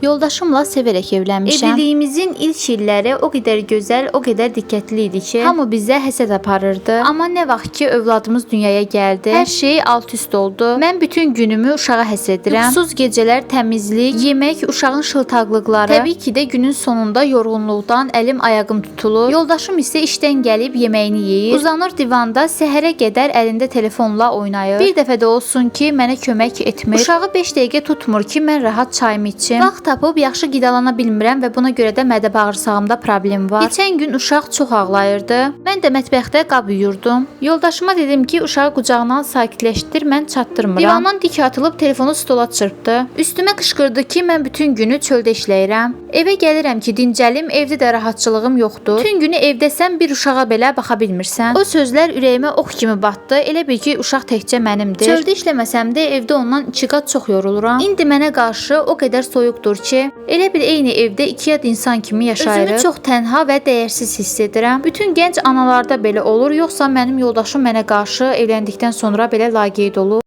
Yoldaşımla sevərək evlənmişəm. Evliliyimizin ilk illəri o qədər gözəl, o qədər diqqətli idi ki, hamı bizə həsəd aparırdı. Amma nə vaxt ki övladımız dünyaya gəldi, hər şey alt-üst oldu. Mən bütün günümü uşağa həsr edirəm. Yuxusuz gecələr, təmizlik, yemək, uşağın şıltaqlıqları. Təbii ki də günün sonunda yorğunluqdan əlim ayağım tutulur. Yoldaşım isə işdən gəlib yeməyini yeyir, uzanır divanda səhərə qədər əlində telefonla oynayır. Bir dəfə də olsun ki, mənə kömək etmir. Uşağı 5 dəqiqə tutmur ki, mən rahat çayımı içim. Vaxt tapıb yaxşı qidalana bilmirəm və buna görə də mədə bağırsağımda problem var. Keçən gün uşaq çox ağlayırdı. Mən də mətbəxdə qab yuyurdum. Yoldaşıma dedim ki, uşağı qucağından sakitləşdir, mən çatdırmıram. Divandan dik atılıb telefonu stola çırpdı. Üstümə qışqırdı ki, mən bütün günü çöldə işləyirəm. Evə gəlirəm ki, dincəlim, evdə də rahatçılığım yoxdur. Bütün günü evdəsən, bir uşağa belə baxa bilmirsən. O sözlər ürəyimə ox kimi batdı. Elə bil ki, uşaq təkcə mənimdir. Çöldə işləməsəm də evdə ondan 2 qat çox yoruluram. İndi mənə qarşı o qədər soyuqdur ki, elə bil eyni evdə 2 yad insan kimi yaşayırıq. Özümü çox tənha və dəyərsiz hiss edirəm. Bütün gənc analarda belə olur, yoxsa mənim yoldaşım mənə qarşı evləndikdən sonra belə laqeyd olur?